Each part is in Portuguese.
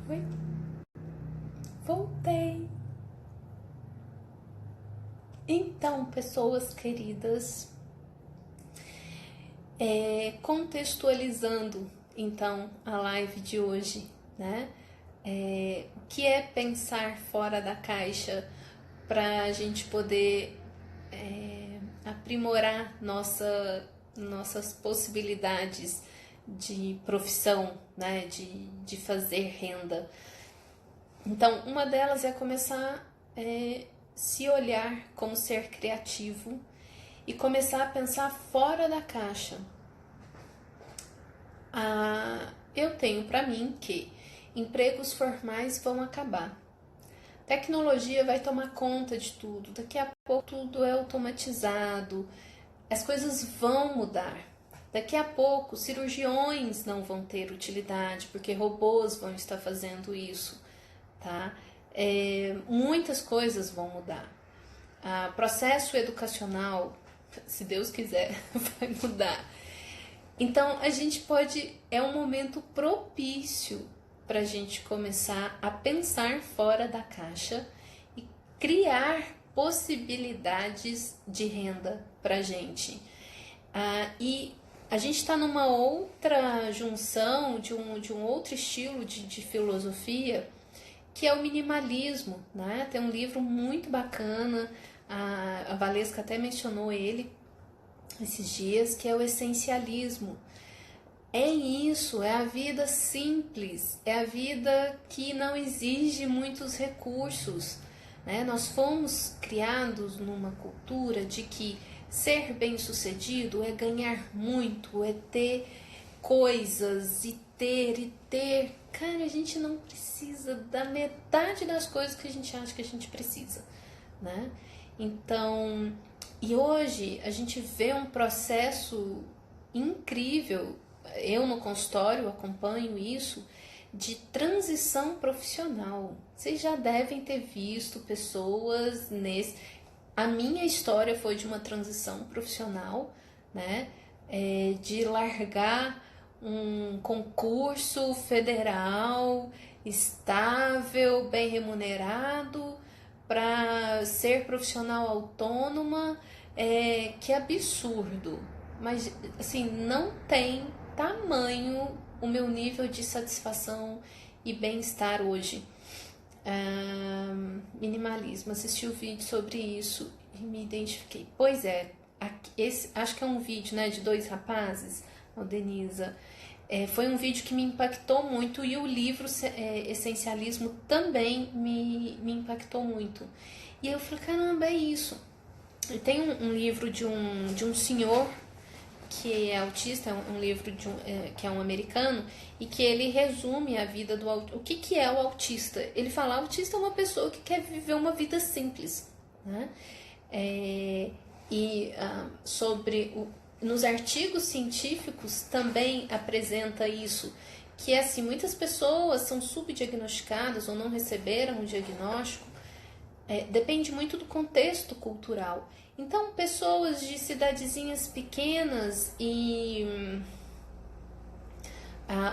Oi? Voltei. Então, pessoas queridas, contextualizando então a live de hoje, né? O que é pensar fora da caixa para a gente poder aprimorar nossas possibilidades de profissão, né? De fazer renda. Então, uma delas é começar se olhar como ser criativo e começar a pensar fora da caixa. Eu tenho para mim que empregos formais vão acabar. Tecnologia vai tomar conta de tudo. Daqui a pouco tudo é automatizado. As coisas vão mudar. Daqui a pouco cirurgiões não vão ter utilidade porque robôs vão estar fazendo isso, tá? Muitas coisas vão mudar. Processo educacional, se Deus quiser, vai mudar. Então a gente é um momento propício para a gente começar a pensar fora da caixa e criar possibilidades de renda para a gente. E a gente está numa outra junção de um outro estilo de filosofia, que é o minimalismo, né? Tem um livro muito bacana, a Valesca até mencionou ele esses dias, que é o essencialismo. É isso, é a vida simples, é a vida que não exige muitos recursos, né? Nós fomos criados numa cultura de que ser bem-sucedido é ganhar muito, é ter coisas e ter. Cara, a gente não precisa da metade das coisas que a gente acha que a gente precisa, né? Então, e hoje a gente vê um processo incrível, eu no consultório acompanho isso, de transição profissional. Vocês já devem ter visto pessoas nesse... A minha história foi de uma transição profissional, né? De largar um concurso federal estável, bem remunerado, para ser profissional autônoma. Que absurdo, mas assim, não tem tamanho o meu nível de satisfação e bem-estar hoje. Minimalismo, assisti o vídeo sobre isso e me identifiquei. Pois é, acho que é um vídeo, né, de dois rapazes, a Denisa. Foi um vídeo que me impactou muito, e o livro Essencialismo também me impactou muito. E eu falei, caramba, é isso. E tem um livro de um senhor que é autista, um livro que é um americano, e que ele resume a vida do autista. O que é o autista? Ele fala, autista é uma pessoa que quer viver uma vida simples, né? Nos artigos científicos também apresenta isso, que é assim, muitas pessoas são subdiagnosticadas ou não receberam o diagnóstico. Depende muito do contexto cultural. Então, pessoas de cidadezinhas pequenas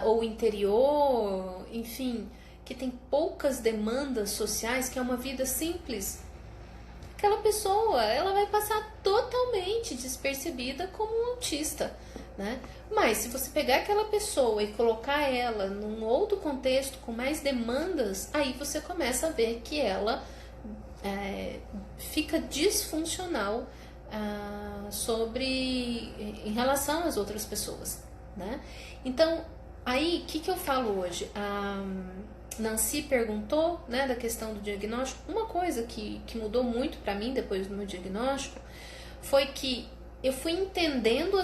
ou interior, enfim, que tem poucas demandas sociais, que é uma vida simples, aquela pessoa ela vai passar totalmente despercebida como um autista, né? Mas se você pegar aquela pessoa e colocar ela num outro contexto com mais demandas, aí você começa a ver que ela fica disfuncional em relação às outras pessoas, né? Então, aí, o que eu falo hoje? A Nancy perguntou, né, da questão do diagnóstico. Uma coisa que mudou muito para mim depois do meu diagnóstico foi que eu fui entendendo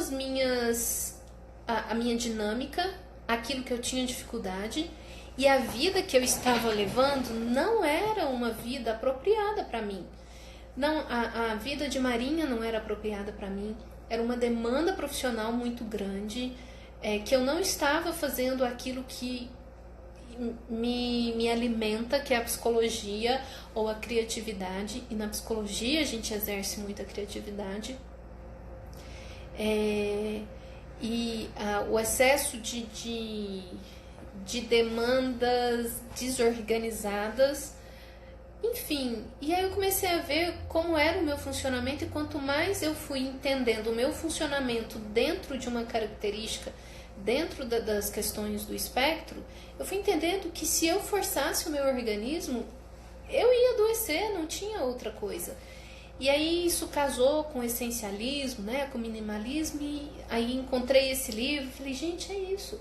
a minha dinâmica, aquilo que eu tinha dificuldade, e a vida que eu estava levando não era uma vida apropriada para mim. Não, a vida de marinha não era apropriada para mim. Era uma demanda profissional muito grande, que eu não estava fazendo aquilo que me alimenta, que é a psicologia ou a criatividade. E na psicologia a gente exerce muita criatividade. O excesso de de demandas desorganizadas, enfim. E aí eu comecei a ver como era o meu funcionamento, e quanto mais eu fui entendendo o meu funcionamento dentro de uma característica, dentro das questões do espectro, eu fui entendendo que se eu forçasse o meu organismo, eu ia adoecer, não tinha outra coisa. E aí isso casou com o essencialismo, né, com o minimalismo, e aí encontrei esse livro, falei, gente, é isso.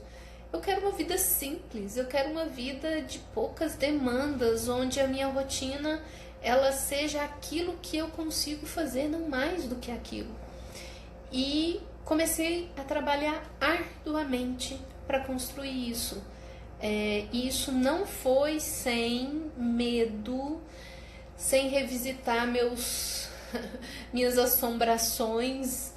Eu quero uma vida simples, eu quero uma vida de poucas demandas, onde a minha rotina ela seja aquilo que eu consigo fazer, não mais do que aquilo. E comecei a trabalhar arduamente para construir isso. E isso não foi sem medo, sem revisitar minhas assombrações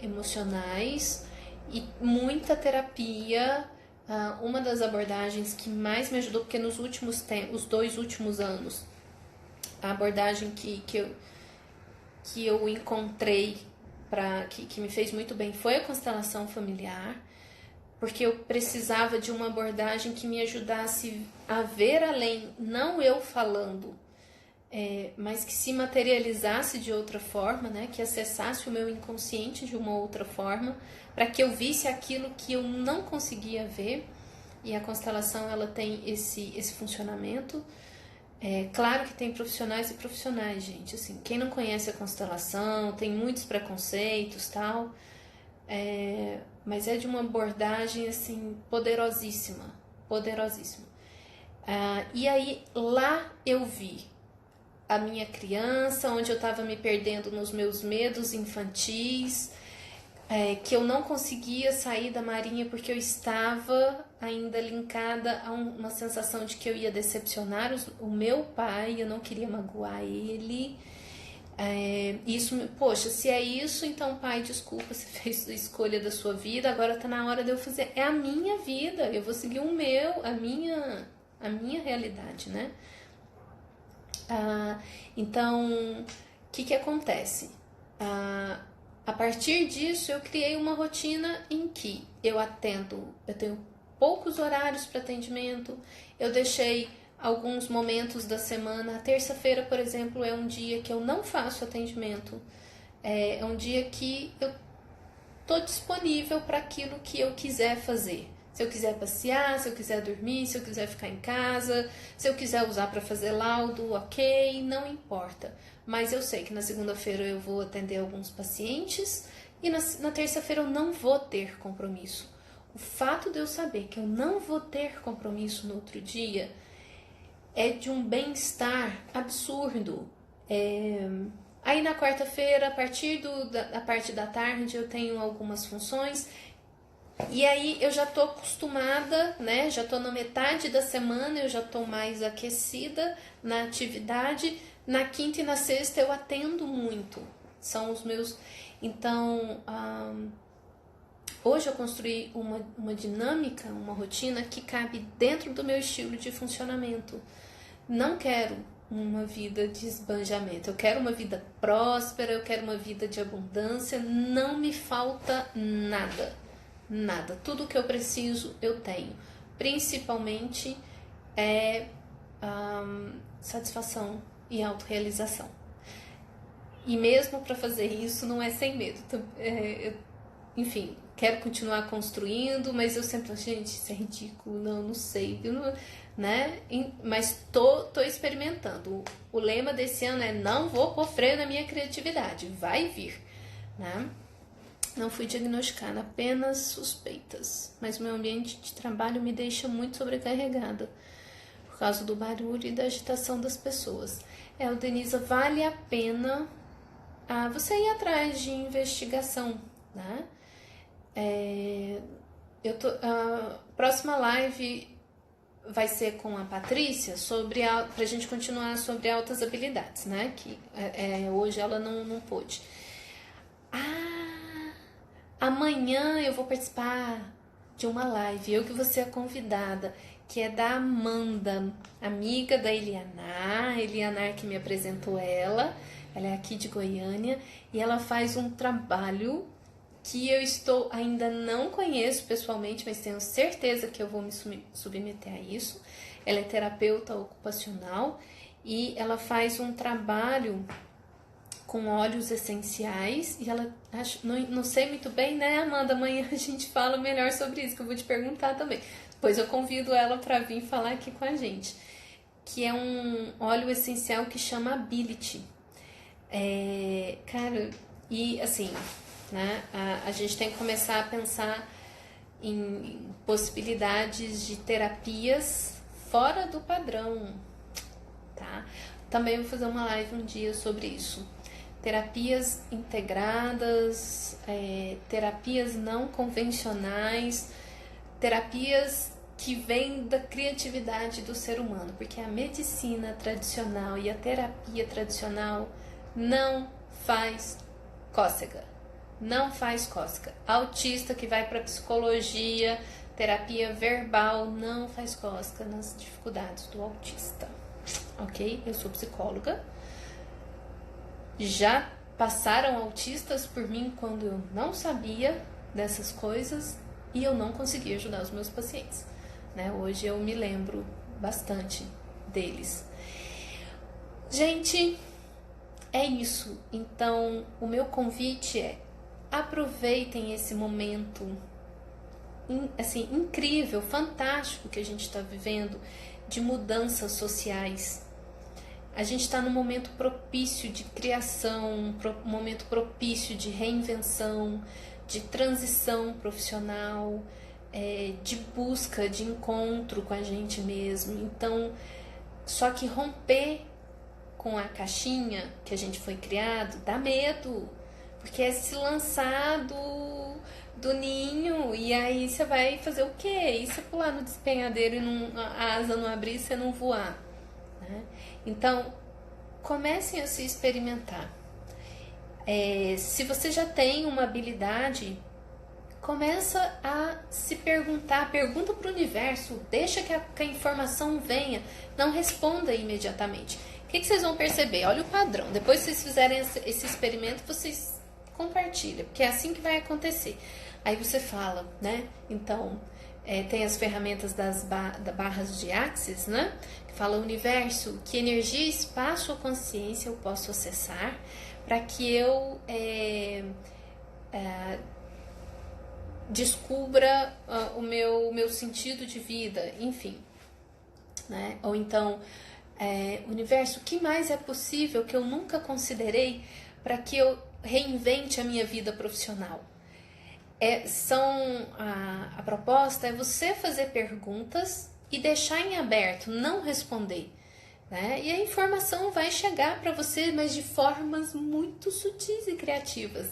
emocionais, e muita terapia. Uma das abordagens que mais me ajudou, porque nos os 2 últimos anos, a abordagem que eu encontrei que me fez muito bem foi a constelação familiar, porque eu precisava de uma abordagem que me ajudasse a ver além, não eu falando, mas que se materializasse de outra forma, né? Que acessasse o meu inconsciente de uma outra forma, para que eu visse aquilo que eu não conseguia ver. E a constelação ela tem esse funcionamento. Claro que tem profissionais e profissionais, gente. Assim, quem não conhece a constelação tem muitos preconceitos, tal. Mas é de uma abordagem assim poderosíssima, poderosíssima. E aí lá eu vi a minha criança, onde eu estava me perdendo nos meus medos infantis, que eu não conseguia sair da Marinha porque eu estava ainda linkada a uma sensação de que eu ia decepcionar o meu pai, eu não queria magoar ele. Isso, poxa, se é isso, então pai, desculpa, você fez a escolha da sua vida, agora tá na hora de eu fazer, é a minha vida, eu vou seguir a minha realidade, né? Então, o que acontece? A partir disso, eu criei uma rotina em que eu tenho poucos horários para atendimento, eu deixei alguns momentos da semana. A terça-feira, por exemplo, é um dia que eu não faço atendimento, é um dia que eu estou disponível para aquilo que eu quiser fazer. Se eu quiser passear, se eu quiser dormir, se eu quiser ficar em casa, se eu quiser usar para fazer laudo, ok, não importa. Mas eu sei que na segunda-feira eu vou atender alguns pacientes e na terça-feira eu não vou ter compromisso. O fato de eu saber que eu não vou ter compromisso no outro dia é de um bem-estar absurdo. Aí na quarta-feira, a partir da parte da tarde, eu tenho algumas funções. E aí eu já tô acostumada, né? Já tô na metade da semana, eu já tô mais aquecida na atividade. Na quinta e na sexta eu atendo muito. São os meus... Então, hoje eu construí uma dinâmica, uma rotina que cabe dentro do meu estilo de funcionamento. Não quero uma vida de esbanjamento, eu quero uma vida próspera, eu quero uma vida de abundância, não me falta nada. Nada, tudo que eu preciso eu tenho, principalmente satisfação e autorrealização. E mesmo para fazer isso não é sem medo. Enfim, quero continuar construindo, mas eu sempre falo, gente, isso é ridículo, não sei, né? Mas tô experimentando. O lema desse ano é: não vou pôr freio na minha criatividade, vai vir, né? Não fui diagnosticada, apenas suspeitas, mas meu ambiente de trabalho me deixa muito sobrecarregada por causa do barulho e da agitação das pessoas. Denisa, vale a pena você ir atrás de investigação, né? A próxima live vai ser com a Patrícia pra gente continuar sobre altas habilidades, né? Que hoje ela não pôde. Amanhã eu vou participar de uma live, eu que vou ser a convidada, que é da Amanda, amiga da Elianar que me apresentou ela é aqui de Goiânia, e ela faz um trabalho que eu ainda não conheço pessoalmente, mas tenho certeza que eu vou me submeter a isso. Ela é terapeuta ocupacional e ela faz um trabalho com óleos essenciais e ela, não sei muito bem, né, Amanda? Amanhã a gente fala melhor sobre isso, que eu vou te perguntar também. Depois eu convido ela para vir falar aqui com a gente, que é um óleo essencial que chama Ability. Cara, e assim, né, a gente tem que começar a pensar em possibilidades de terapias fora do padrão, tá? Também vou fazer uma live um dia sobre isso. Terapias integradas, terapias não convencionais, terapias que vêm da criatividade do ser humano, porque a medicina tradicional e a terapia tradicional não faz cócega. Não faz cócega. Autista que vai para psicologia, terapia verbal, não faz cócega nas dificuldades do autista. Ok? Eu sou psicóloga. Já passaram autistas por mim quando eu não sabia dessas coisas e eu não conseguia ajudar os meus pacientes, né? Hoje eu me lembro bastante deles. Gente, é isso. Então, o meu convite é: aproveitem esse momento assim, incrível, fantástico que a gente está vivendo de mudanças sociais. A gente está num momento propício de criação, um momento propício de reinvenção, de transição profissional, de busca, de encontro com a gente mesmo. Então, só que romper com a caixinha que a gente foi criado dá medo, porque é se lançar do ninho e aí você vai fazer o quê? E se pular no despenhadeiro e a asa não abrir e você não voar? Né? Então, comecem a se experimentar. Se você já tem uma habilidade, começa a se perguntar, pergunta para o universo, deixa que a informação venha, não responda imediatamente. O que vocês vão perceber? Olha o padrão. Depois que vocês fizerem esse experimento, vocês compartilham, porque é assim que vai acontecer. Aí você fala, né? Então, tem as ferramentas das barras de Axis, né? Que fala: universo, que energia, espaço ou consciência eu posso acessar para que eu descubra o meu sentido de vida, enfim, né? Ou então, universo, o que mais é possível que eu nunca considerei para que eu reinvente a minha vida profissional? A proposta é você fazer perguntas e deixar em aberto, não responder, né? E a informação vai chegar para você, mas de formas muito sutis e criativas.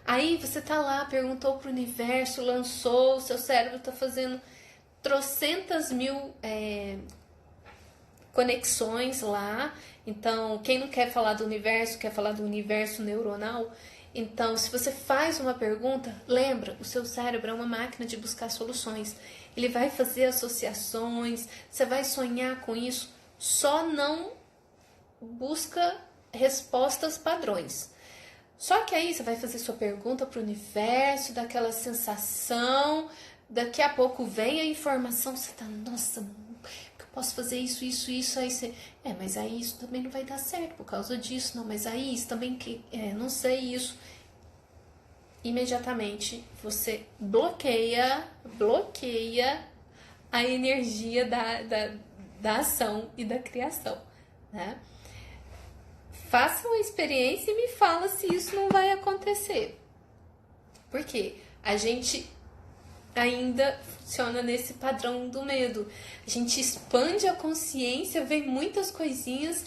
Aí você tá lá, perguntou pro universo, lançou, o seu cérebro tá fazendo trocentas mil conexões lá. Então, quem não quer falar do universo, quer falar do universo neuronal. Então, se você faz uma pergunta, lembra, o seu cérebro é uma máquina de buscar soluções. Ele vai fazer associações, você vai sonhar com isso, só não busca respostas padrões. Só que aí você vai fazer sua pergunta para o universo, daquela sensação, daqui a pouco vem a informação, você tá, nossa, eu posso fazer isso, aí você, mas aí isso também não vai dar certo por causa disso, não, mas aí isso também, não sei isso. Imediatamente você bloqueia a energia da ação e da criação, né? Faça uma experiência e me fala se isso não vai acontecer. Por quê? A gente ainda funciona nesse padrão do medo. A gente expande a consciência, vê muitas coisinhas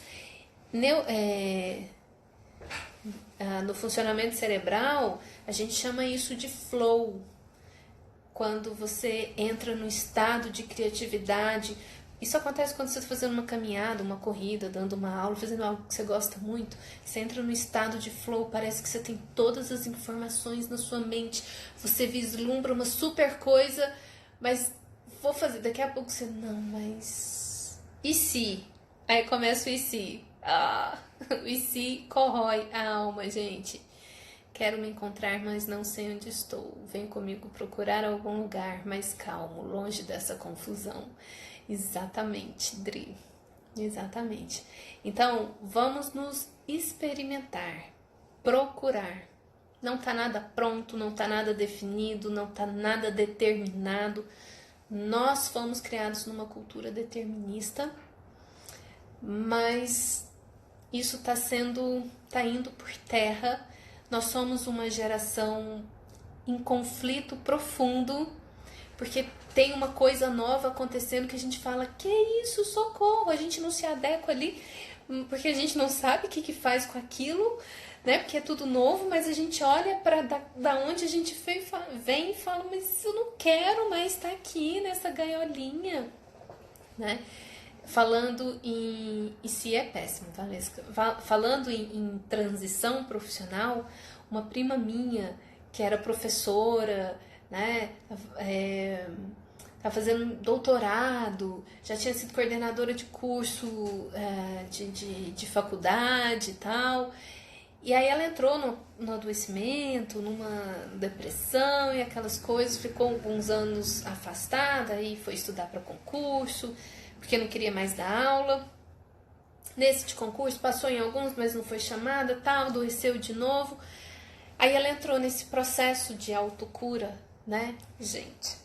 no funcionamento cerebral. A gente chama isso de flow. Quando você entra no estado de criatividade. Isso acontece quando você está fazendo uma caminhada, uma corrida, dando uma aula, fazendo algo que você gosta muito. Você entra no estado de flow, parece que você tem todas as informações na sua mente. Você vislumbra uma super coisa, mas vou fazer. Daqui a pouco você, não, mas... E se? Aí começa o e se. O e se corrói a alma, gente. Quero me encontrar, mas não sei onde estou. Vem comigo procurar algum lugar mais calmo, longe dessa confusão. Exatamente, Dri. Exatamente. Então, vamos nos experimentar, procurar. Não tá nada pronto, não tá nada definido, não tá nada determinado. Nós fomos criados numa cultura determinista, mas isso tá indo por terra. Nós somos uma geração em conflito profundo, porque tem uma coisa nova acontecendo que a gente fala, que isso, socorro, a gente não se adequa ali, porque a gente não sabe o que faz com aquilo, né? Porque é tudo novo, mas a gente olha para da onde a gente vem e fala, mas eu não quero mais estar aqui nessa gaiolinha, né? Falando em... E se é péssimo, Valesca? Falando em transição profissional, uma prima minha, que era professora, né? Tá fazendo doutorado, já tinha sido coordenadora de curso de faculdade e tal. E aí ela entrou no adoecimento, numa depressão e aquelas coisas, ficou alguns anos afastada e foi estudar para concurso, porque não queria mais dar aula. Nesse de concurso, passou em alguns, mas não foi chamada, tal, adoeceu de novo. Aí ela entrou nesse processo de autocura, né, gente?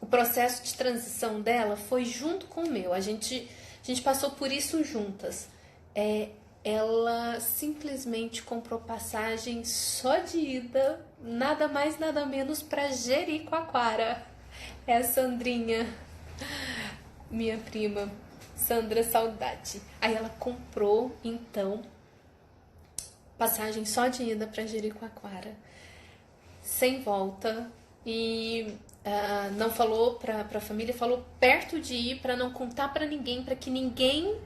O processo de transição dela foi junto com o meu. A gente passou por isso juntas. Ela simplesmente comprou passagem só de ida, nada mais, nada menos, para Jericoacoara. É a Sandrinha, minha prima, Sandra Saudade. Aí ela comprou, então, passagem só de ida para Jericoacoara, sem volta, e não falou para a família, falou perto de ir, para não contar para ninguém, para que ninguém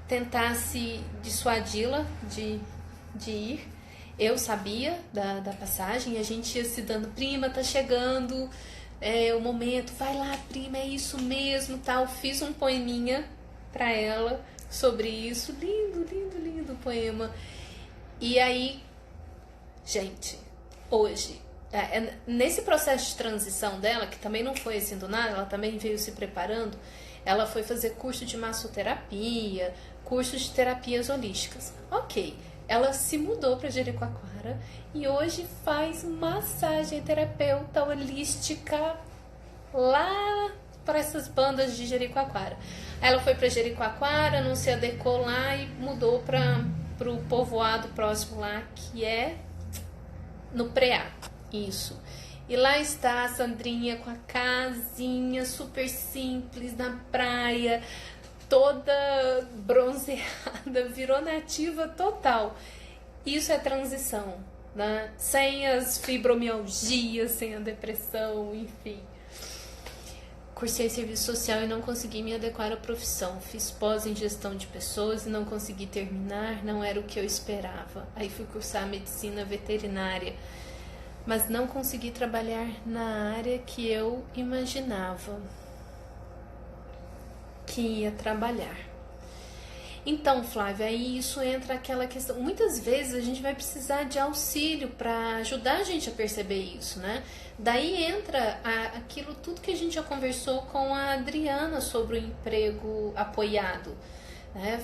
tentasse dissuadi-la de ir. Eu sabia da passagem, a gente ia se dando, prima, tá chegando o momento, vai lá, prima, é isso mesmo, tal. Fiz um poeminha para ela sobre isso, lindo, lindo, lindo poema. E aí, gente, hoje, nesse processo de transição dela, que também não foi assim do nada, ela também veio se preparando, ela foi fazer curso de massoterapia, curso de terapias holísticas. Ok, ela se mudou para Jericoacoara e hoje faz massagem terapeuta holística lá para essas bandas de Jericoacoara. Ela foi para Jericoacoara, não se adequou lá e mudou para o povoado próximo lá, que é no Preá, isso. E lá está a Sandrinha com a casinha super simples na praia, toda bronzeada, virou nativa total. Isso é transição, né? Sem as fibromialgias, sem a depressão, enfim. Cursei serviço social e não consegui me adequar à profissão. Fiz pós em gestão de pessoas e não consegui terminar, não era o que eu esperava. Aí fui cursar medicina veterinária, mas não consegui trabalhar na área que eu imaginava que ia trabalhar. Então, Flávia, aí isso entra aquela questão. Muitas vezes a gente vai precisar de auxílio para ajudar a gente a perceber isso, né? Daí entra aquilo tudo que a gente já conversou com a Adriana sobre o emprego apoiado, né?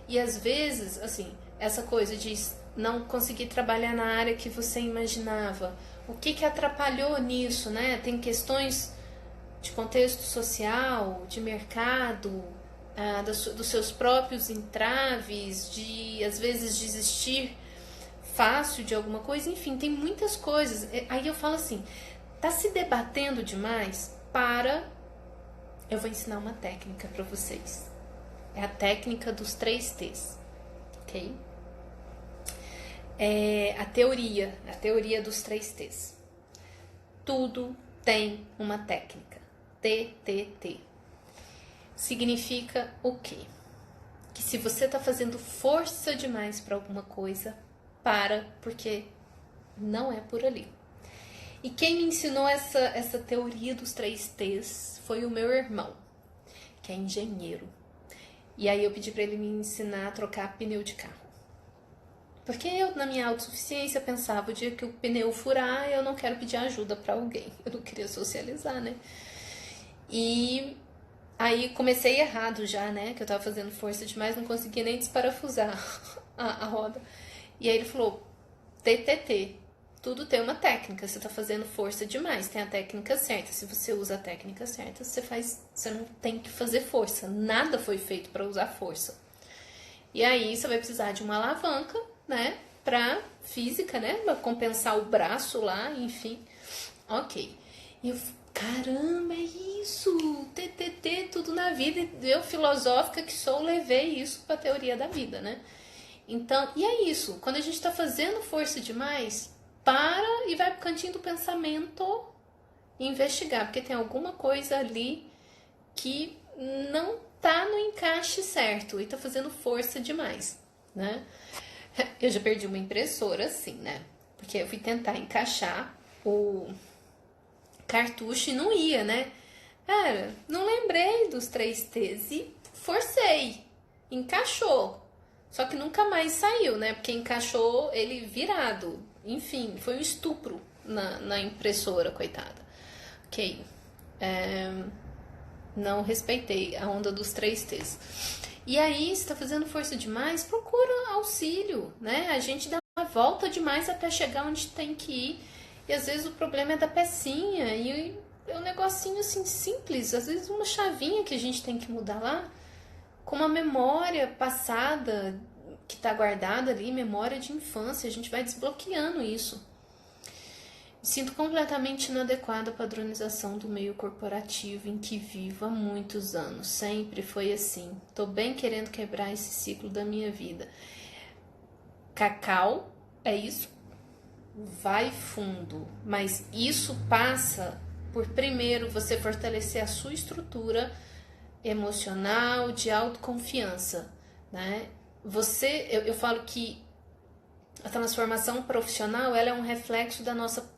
E às vezes, assim, essa coisa de não conseguir trabalhar na área que você imaginava. O que atrapalhou nisso, né? Tem questões de contexto social, de mercado, dos seus próprios entraves, de às vezes desistir fácil de alguma coisa, enfim, tem muitas coisas. Aí eu falo assim, tá se debatendo demais? Eu vou ensinar uma técnica para vocês. É a técnica dos 3 T's, ok? A teoria dos 3 T's. Tudo tem uma técnica. TTT. Significa o quê? Que se você está fazendo força demais para alguma coisa, porque não é por ali. E quem me ensinou essa teoria dos 3 T's foi o meu irmão, que é engenheiro. E aí eu pedi para ele me ensinar a trocar pneu de carro. Porque eu, na minha autossuficiência, pensava, o dia que o pneu furar, eu não quero pedir ajuda para alguém. Eu não queria socializar, né? E aí comecei errado já, né? Que eu tava fazendo força demais, não conseguia nem desparafusar a roda. E aí ele falou, TTT, tudo tem uma técnica, você tá fazendo força demais, tem a técnica certa. Se você usa a técnica certa, você não tem que fazer força. Nada foi feito para usar força. E aí você vai precisar de uma alavanca, né? Pra física, né? Pra compensar o braço lá, enfim. Ok. E eu, caramba, é isso! TTT, tudo na vida. E eu, filosófica que sou, levei isso pra teoria da vida, né? Então, e é isso. Quando a gente tá fazendo força demais, para e vai pro cantinho do pensamento e investigar. Porque tem alguma coisa ali que não tá no encaixe certo e tá fazendo força demais, né? Eu já perdi uma impressora assim, né? Porque eu fui tentar encaixar o cartucho e não ia, né? Cara, não lembrei dos 3T's e forcei. Encaixou. Só que nunca mais saiu, né? Porque encaixou ele virado. Enfim, foi um estupro na impressora, coitada. Ok. Não respeitei a onda dos 3T's. E aí, se tá fazendo força demais, procura auxílio, né? A gente dá uma volta demais até chegar onde tem que ir. E às vezes o problema é da pecinha. E é um negocinho assim simples. Às vezes uma chavinha que a gente tem que mudar lá. Com uma memória passada que tá guardada ali, memória de infância. A gente vai desbloqueando isso. Me sinto completamente inadequada à padronização do meio corporativo em que vivo há muitos anos. Sempre foi assim. Tô bem querendo quebrar esse ciclo da minha vida. Cacau, é isso? Vai fundo. Mas isso passa por, primeiro, você fortalecer a sua estrutura emocional, de autoconfiança, né? Eu falo que a transformação profissional, ela é um reflexo da nossa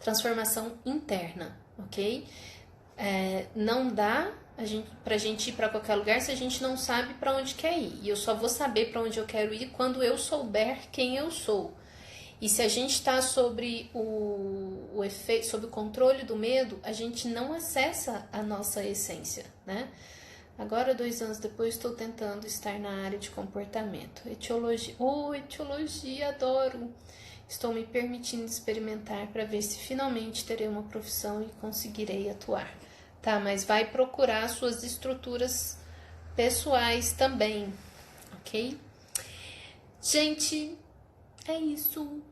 transformação interna, ok? Não dá pra gente ir pra qualquer lugar se a gente não sabe pra onde quer ir. E eu só vou saber pra onde eu quero ir quando eu souber quem eu sou. E se a gente tá sobre o efeito, sob o controle do medo, a gente não acessa a nossa essência, né? Agora, 2 anos depois, estou tentando estar na área de comportamento. Etiologia. Etiologia, adoro! Estou me permitindo experimentar para ver se finalmente terei uma profissão e conseguirei atuar. Tá, mas vai procurar suas estruturas pessoais também, ok? Gente, é isso.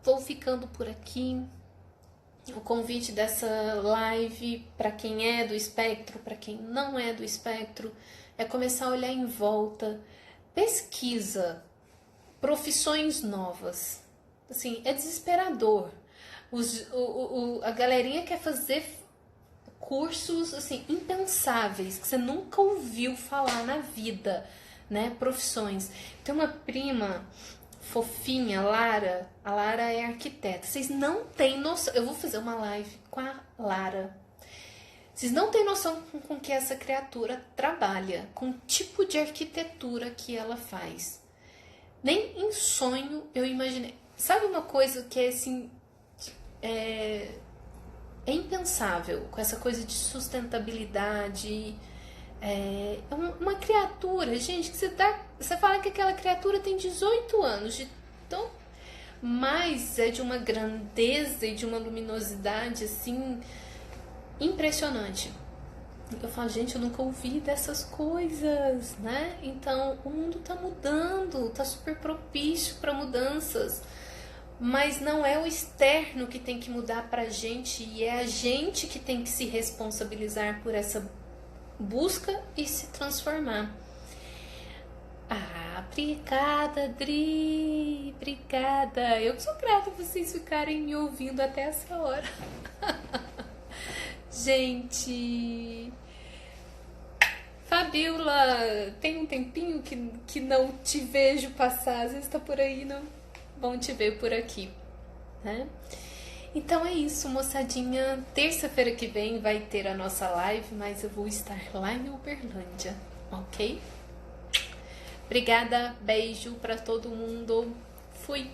Vou ficando por aqui. O convite dessa live para quem é do espectro, para quem não é do espectro, é começar a olhar em volta. Pesquisa profissões novas. Assim, é desesperador. A galerinha quer fazer cursos assim impensáveis que você nunca ouviu falar na vida, né? Profissões. Tem uma prima fofinha, Lara. A Lara é arquiteta. Vocês não têm noção. Eu vou fazer uma live com a Lara. Vocês não têm noção com que essa criatura trabalha, com o tipo de arquitetura que ela faz. Nem em sonho eu imaginei. Sabe uma coisa que é assim, é impensável, com essa coisa de sustentabilidade. É uma criatura, gente, que você fala que aquela criatura tem 18 anos, mas é de uma grandeza e de uma luminosidade assim impressionante. Eu falo, gente, eu nunca ouvi dessas coisas, né? Então, o mundo tá mudando, tá super propício para mudanças. Mas não é o externo que tem que mudar pra gente, e é a gente que tem que se responsabilizar por essa busca e se transformar. Ah, obrigada, Dri, obrigada. Eu sou grata por vocês ficarem me ouvindo até essa hora. Gente, Fabiola, tem um tempinho que não te vejo passar, às vezes tá por aí, não? Bom te ver por aqui, né? Então é isso, moçadinha. Terça-feira que vem vai ter a nossa live, mas eu vou estar lá em Uberlândia, ok? Obrigada, beijo para todo mundo. Fui!